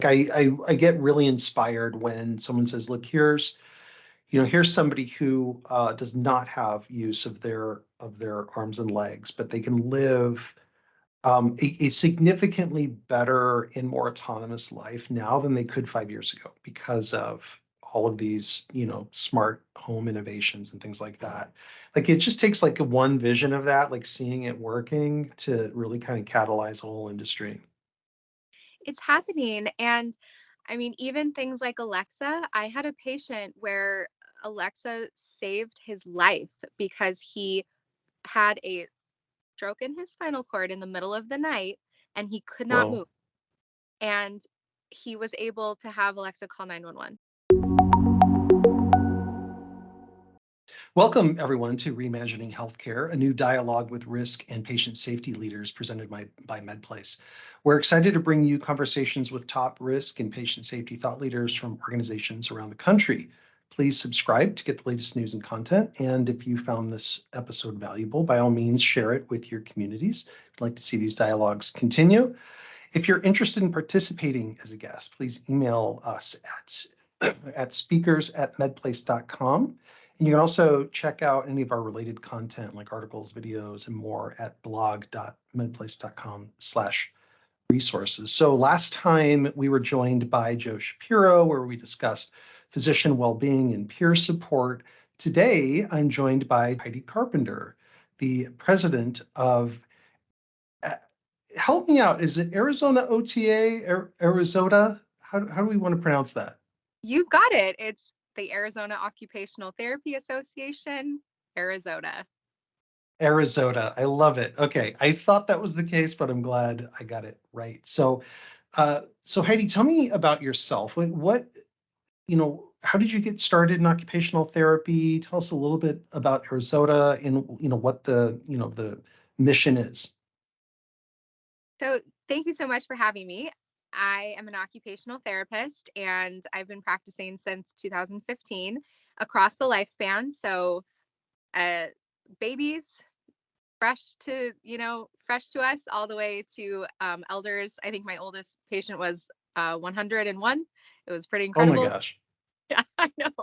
I get really inspired when someone says, look, here's somebody who does not have use of their arms and legs, but they can live a significantly better and more autonomous life now than they could 5 years ago because of all of these, smart home innovations and things like that. Like it just takes like a one vision of that, like seeing it working to really kind of catalyze a whole industry. It's happening. And I mean, even things like Alexa, I had a patient where Alexa saved his life because he had a stroke in his spinal cord in the middle of the night and he could not Well, move. And he was able to have Alexa call 911. welcome everyone to Reimagining Healthcare, a new dialogue with risk and patient safety leaders presented by Medplace. We're excited to bring you conversations with top risk and patient safety thought leaders from organizations around the country. Please subscribe to get the latest news and content. And if you found this episode valuable, by all means, share it with your communities. I'd like to see these dialogues continue. If you're interested in participating as a guest, please email us at speakers@medplace.com. And you can also check out any of our related content like articles, videos, and more at blog.medplace.com/resources. So last time we were joined by Joe Shapiro, where we discussed physician well-being and peer support. Today, I'm joined by Heidi Carpenter, the president of help me out. Is it Arizona OTA, ArizOTA? How do we want to pronounce that? You've got it. It's the Arizona Occupational Therapy Association, ArizOTA. ArizOTA. I love it. Okay, I thought that was the case, but I'm glad I got it right. So Heidi, tell me about yourself. How did you get started in occupational therapy? Tell us a little bit about ArizOTA and what the mission is. So, thank you so much for having me. I am an occupational therapist and I've been practicing since 2015 across the lifespan. So, uh, babies fresh to us all the way to elders. I think my oldest patient was 101. It was pretty Oh my incredible. gosh. Yeah, I know.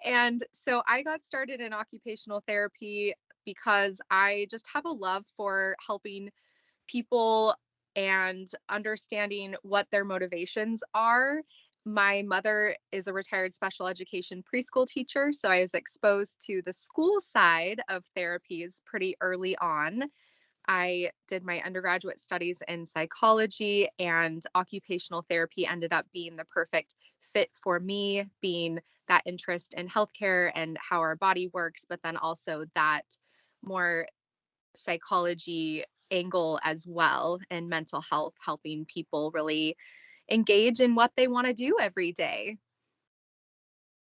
And so I got started in occupational therapy because I just have a love for helping people and understanding what their motivations are. My mother is a retired special education preschool teacher, so I was exposed to the school side of therapies pretty early on. I did my undergraduate studies in psychology, and occupational therapy ended up being the perfect fit for me, being that interest in healthcare and how our body works, but then also that more psychology angle as well, and mental health, helping people really engage in what they want to do every day.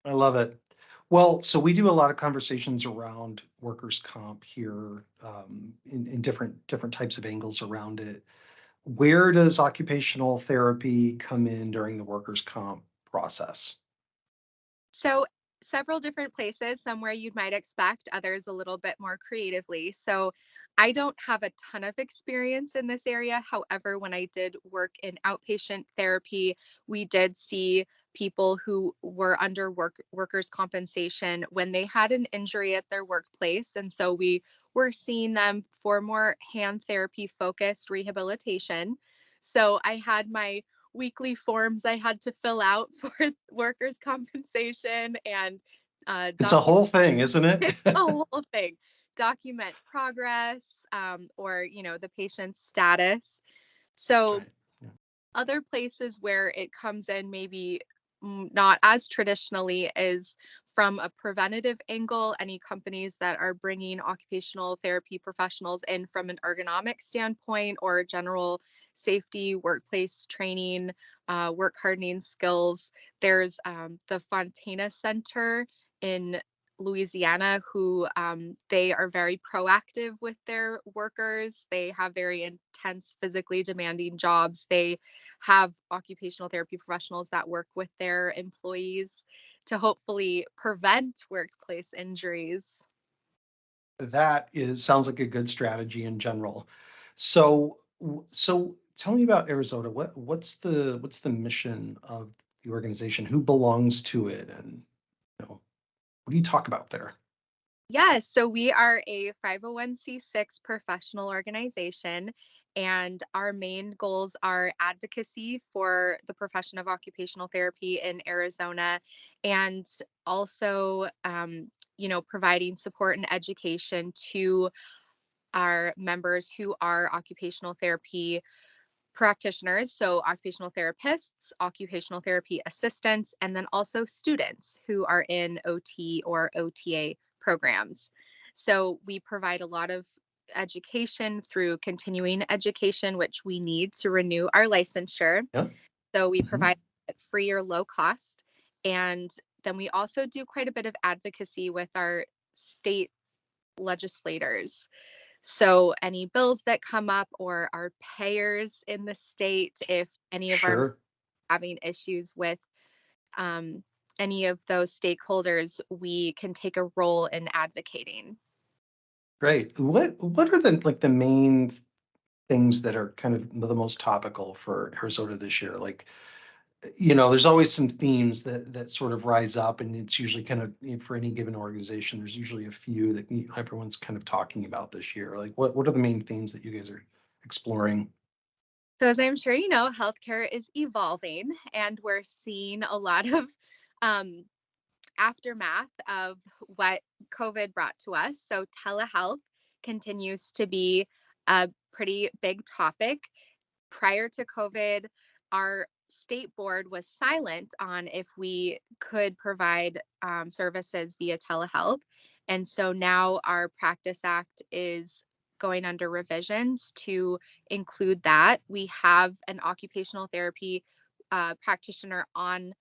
I love it. Well, so we do a lot of conversations around workers' comp here, in different types of angles around it. Where does occupational therapy come in during the workers' comp process? So, several different places, somewhere you might expect, others a little bit more creatively. So, I don't have a ton of experience in this area. However, when I did work in outpatient therapy, we did see people who were under workers' compensation when they had an injury at their workplace. And so we were seeing them for more hand therapy focused rehabilitation. So I had my weekly forms I had to fill out for workers' compensation and It's a document whole thing, isn't the it? whole thing, document progress, or the patient's status. So Right. Yeah. other places where it comes in maybe not as traditionally is from a preventative angle. Any companies that are bringing occupational therapy professionals in from an ergonomic standpoint or general safety, workplace training, work hardening skills. There's the Fontana Center in Louisiana, who they are very proactive with their workers. They have very intense, physically demanding jobs. They have occupational therapy professionals that work with their employees to hopefully prevent workplace injuries. That is sounds like a good strategy in general. So tell me about ArizOTA. What's the mission of the organization? Who belongs to it? And what do you talk about there? Yes, so we are a 501(c)(6) professional organization, and our main goals are advocacy for the profession of occupational therapy in Arizona, and also, providing support and education to our members who are occupational therapy practitioners, so occupational therapists, occupational therapy assistants, and then also students who are in OT or OTA programs. So we provide a lot of education through continuing education, which we need to renew our licensure. Yeah. So we Mhm. provide it free or low cost. And then we also do quite a bit of advocacy with our state legislators. So any bills that come up or our payers in the state, if any of our members Sure. are having issues with um, any of those stakeholders, we can take a role in advocating. Great. What are the main things that are kind of the most topical for Arizona this year? Like, there's always some themes that sort of rise up, and it's usually kind of for any given organization, there's usually a few that everyone's kind of talking about this year. Like, what are the main themes that you guys are exploring? So, as I'm sure you know, healthcare is evolving, and we're seeing a lot of um, aftermath of what COVID brought to us. So, telehealth continues to be a pretty big topic. Prior to COVID, our state board was silent on if we could provide services via telehealth. And so now our Practice Act is going under revisions to include that. We have an occupational therapy practitioner on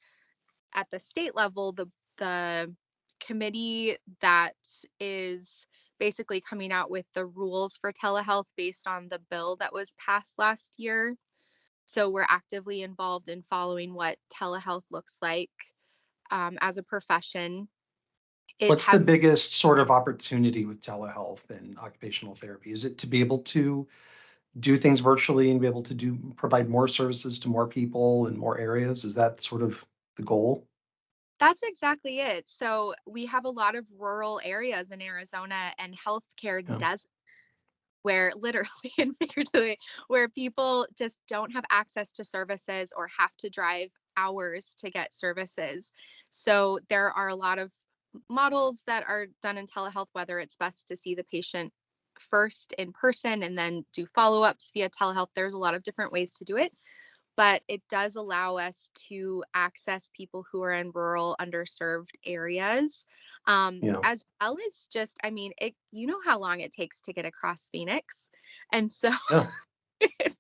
at the state level, the committee that is basically coming out with the rules for telehealth based on the bill that was passed last year. So we're actively involved in following what telehealth looks like as a profession. It What's the has biggest sort of opportunity with telehealth and occupational therapy? Is it to be able to do things virtually and be able to provide more services to more people in more areas? Is that sort of the goal? That's exactly it. So we have a lot of rural areas in Arizona, and healthcare Yeah. does where literally and figuratively, where people just don't have access to services or have to drive hours to get services. So there are a lot of models that are done in telehealth, whether it's best to see the patient first in person and then do follow-ups via telehealth. There's a lot of different ways to do it, but it does allow us to access people who are in rural, underserved areas, Yeah. as well as just, I mean, you know how long it takes to get across Phoenix, and so Yeah. if,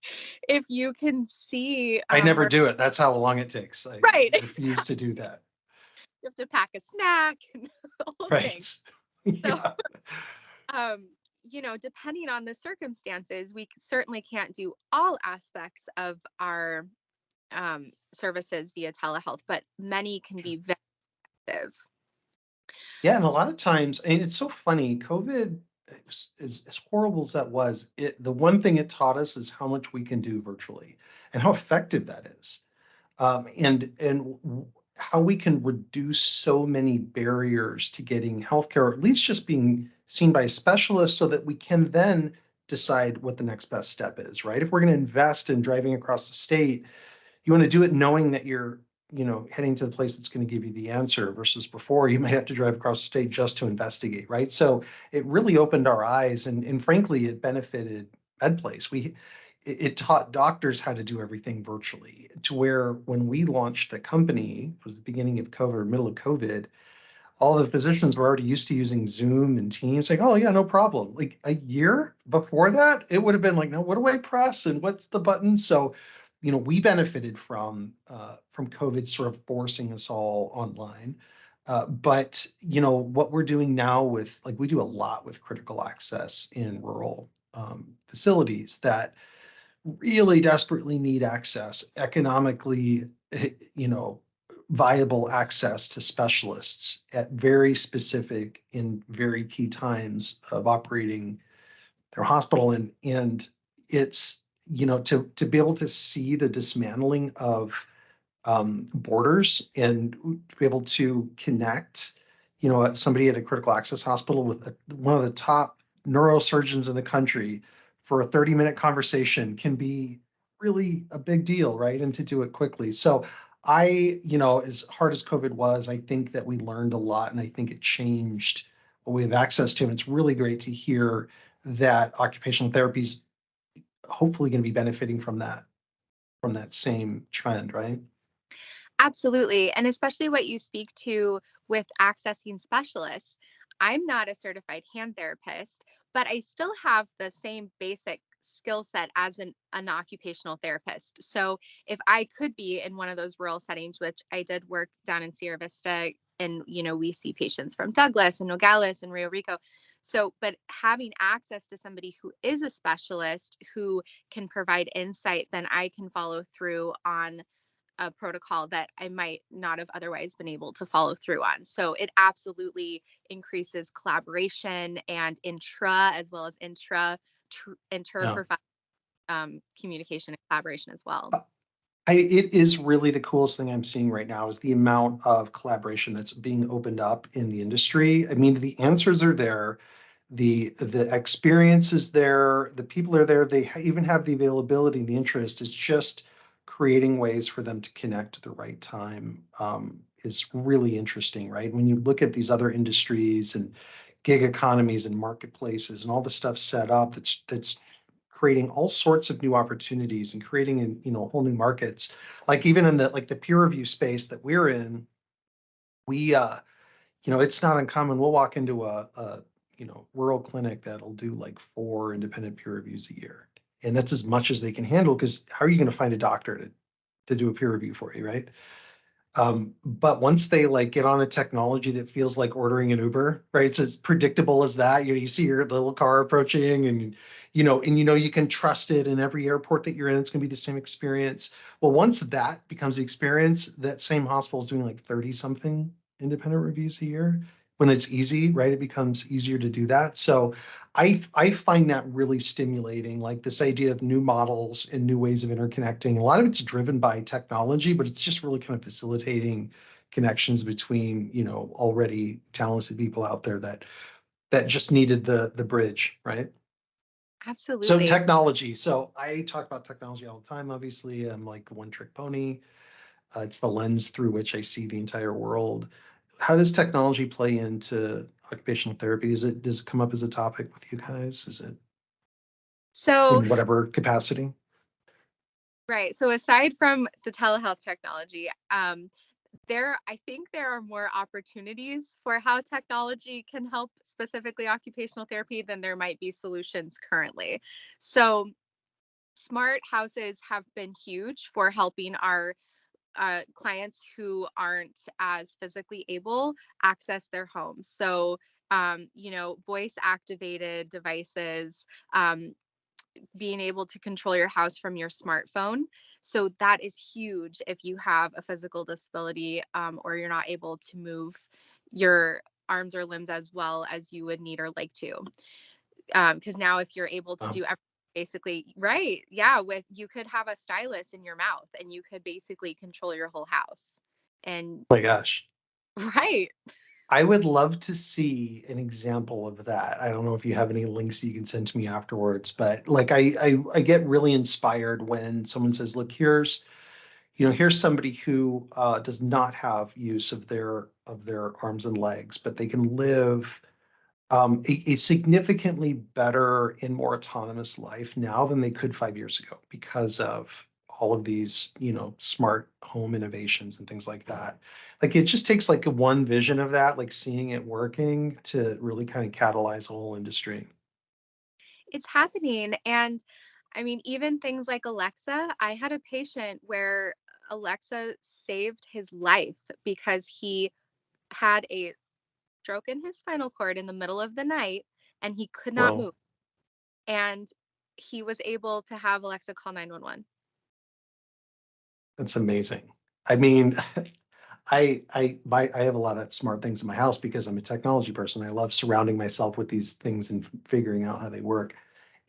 if you can see I never where do it. That's how long it takes. I right, refuse to do that. you have to pack a snack and the whole thing. Right. So, Yeah. um, depending on the circumstances, we certainly can't do all aspects of our services via telehealth, but many can Sure. be very effective. Yeah, and a lot of times, and it's so funny, COVID, as horrible as that was, the one thing it taught us is how much we can do virtually and how effective that is. And how we can reduce so many barriers to getting healthcare, or at least just being seen by a specialist, so that we can then decide what the next best step is, right? If we're going to invest in driving across the state, you want to do it knowing that you're, heading to the place that's going to give you the answer, versus before you might have to drive across the state just to investigate, right? So it really opened our eyes, and frankly, it benefited Medplace. It taught doctors how to do everything virtually, to where when we launched the company, it was the beginning of COVID or middle of COVID, all the physicians were already used to using Zoom and Teams, like, oh yeah, no problem. Like a year before that, it would have been like, no, what do I press and what's the button? So, we benefited from COVID sort of forcing us all online. But what we're doing now with, like, we do a lot with critical access in rural facilities that really desperately need access, economically, you know, viable access to specialists at very specific and very key times of operating their hospital. And it's, to be able to see the dismantling of borders and to be able to connect, somebody at a critical access hospital with one of the top neurosurgeons in the country for a 30-minute conversation can be really a big deal, right? And to do it quickly. So as hard as COVID was, I think that we learned a lot and I think it changed what we have access to. And it's really great to hear that occupational therapy is hopefully going to be benefiting from that same trend, right? Absolutely. And especially what you speak to with accessing specialists. I'm not a certified hand therapist, but I still have the same basic skill set as an occupational therapist. So if I could be in one of those rural settings, which I did work down in Sierra Vista, and we see patients from Douglas and Nogales and Rio Rico. So, but having access to somebody who is a specialist who can provide insight, then I can follow through on a protocol that I might not have otherwise been able to follow through on. So it absolutely increases collaboration and intra as well as Yeah. interprofessional communication and collaboration as well. It is really the coolest thing I'm seeing right now is the amount of collaboration that's being opened up in the industry. I mean, the answers are there, the experience is there, the people are there. They even have the availability and the interest. It's just creating ways for them to connect at the right time is really interesting, right? When you look at these other industries and gig economies and marketplaces and all the stuff set up that's creating all sorts of new opportunities and creating whole new markets. Like even in the peer review space that we're in, we it's not uncommon. We'll walk into a rural clinic that'll do like 4 independent peer reviews a year, and that's as much as they can handle. Because how are you going to find a doctor to do a peer review for you, right? But once they like get on a technology that feels like ordering an Uber, right? It's as predictable as that. You see your little car approaching and you can trust it in every airport that you're in, it's gonna be the same experience. Well, once that becomes the experience, that same hospital is doing like 30 something independent reviews a year. When it's easy, right? It becomes easier to do that. So I find that really stimulating, like this idea of new models and new ways of interconnecting. A lot of it's driven by technology, but it's just really kind of facilitating connections between, already talented people out there that just needed the bridge, right? So Absolutely. technology. So I talk about technology all the time. Obviously, I'm like a one-trick pony. It's the lens through which I see the entire world. How does technology play into occupational therapy? Does it come up as a topic with you guys? Is it So, in whatever capacity? right. So aside from the telehealth technology, I think there are more opportunities for how technology can help specifically occupational therapy than there might be solutions currently. So smart houses have been huge for helping our clients who aren't as physically able access their homes. So, voice activated devices, being able to control your house from your smartphone. So, that is huge if you have a physical disability or you're not able to move your arms or limbs as well as you would need or like to. Because now if you're able to Oh do basically right, yeah, with you could have a stylus in your mouth and you could basically control your whole house. And my gosh. right. I would love to see an example of that. I don't know if you have any links you can send to me afterwards, but like I get really inspired when someone says, look, here's somebody who does not have use of their arms and legs, but they can live a significantly better and more autonomous life now than they could 5 years ago because of all of these, smart home innovations and things like that. Like it just takes like a one vision of that, like seeing it working to really kind of catalyze a whole industry. It's happening. And I mean, even things like Alexa, I had a patient where Alexa saved his life because he had a stroke in his spinal cord in the middle of the night and he could not move. Well, And he was able to have Alexa call 911. that's amazing. I mean, I have a lot of smart things in my house because I'm a technology person. I love surrounding myself with these things and figuring out how they work.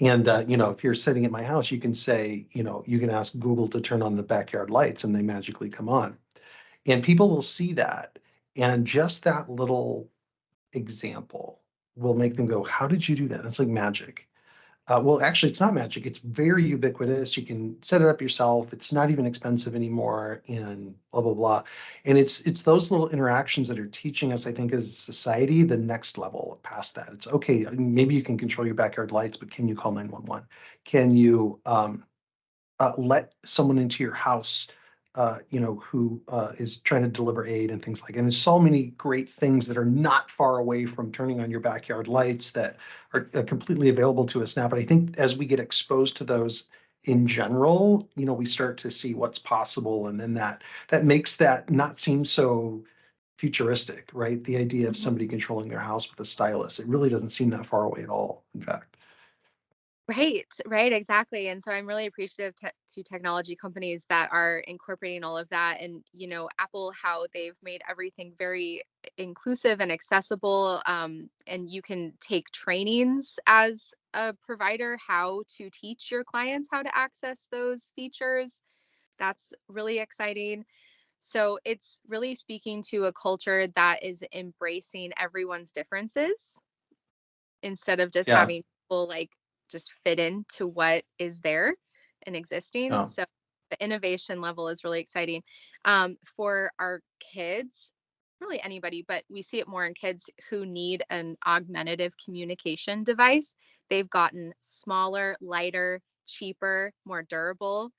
And, if you're sitting at my house, you can say, you can ask Google to turn on the backyard lights and they magically come on. And people will see that. And just that little example will make them go, how did you do that? That's like magic. Well, actually, it's not magic. It's very ubiquitous. You can set it up yourself. It's not even expensive anymore, and blah blah blah. And it's those little interactions that are teaching us, I think, as a society, the next level past that. It's okay. Maybe you can control your backyard lights, but can you call 911? Can you let someone into your house, who is trying to deliver aid and things like. And there's so many great things that are not far away from turning on your backyard lights that are completely available to us now. But I think as we get exposed to those in general, we start to see what's possible, and then that makes that not seem so futuristic, right? The idea of Mhm. somebody controlling their house with a stylus, it really doesn't seem that far away at all, in fact. Right, right, exactly. And so I'm really appreciative to technology companies that are incorporating all of that. And, Apple, how they've made everything very inclusive and accessible. And you can take trainings as a provider how to teach your clients how to access those features. That's really exciting. So it's really speaking to a culture that is embracing everyone's differences instead of just Yeah. having people like just fit into what is there and existing. Oh, So the innovation level is really exciting for our kids, really anybody, but we see it more in kids who need an augmentative communication device. They've gotten smaller, lighter, cheaper, more durable,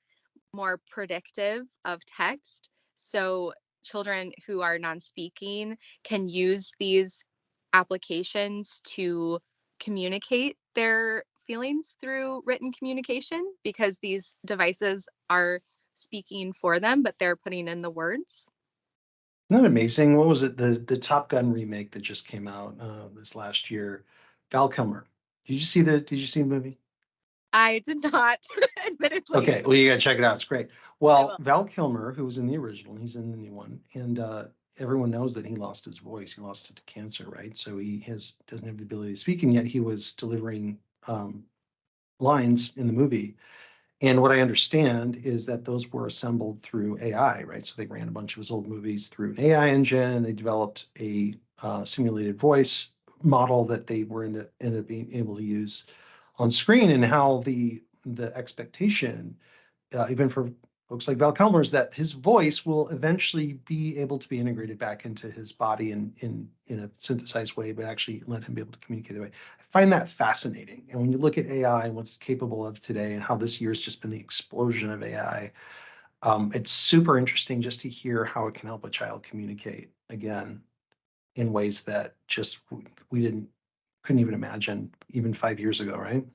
more predictive of text. So children who are non-speaking can use these applications to communicate their feelings through written communication because these devices are speaking for them, but they're putting in the words. isn't that amazing? What was it? The Top Gun remake that just came out this last year. Val Kilmer. Did you see the movie? I did not, admittedly. Okay, well you gotta check it out. It's great. I Well, will. Val Kilmer, who was in the original, he's in the new one, and everyone knows that he lost his voice. He lost it to cancer, right? So he has doesn't have the ability to speak, and yet he was delivering lines in the movie. And what I understand is that those were assembled through AI, right? So they ran a bunch of his old movies through an AI engine. They developed a simulated voice model that they were ended up being able to use on screen. And how the expectation, even for folks like Val Kilmer, is that his voice will eventually be able to be integrated back into his body in a synthesized way, but actually let him be able to communicate that way. I find that fascinating. And when you look at AI and what's capable of today, and how this year's just been the explosion of AI, it's super interesting just to hear how it can help a child communicate again in ways that just we didn't couldn't even imagine even 5 years ago, right?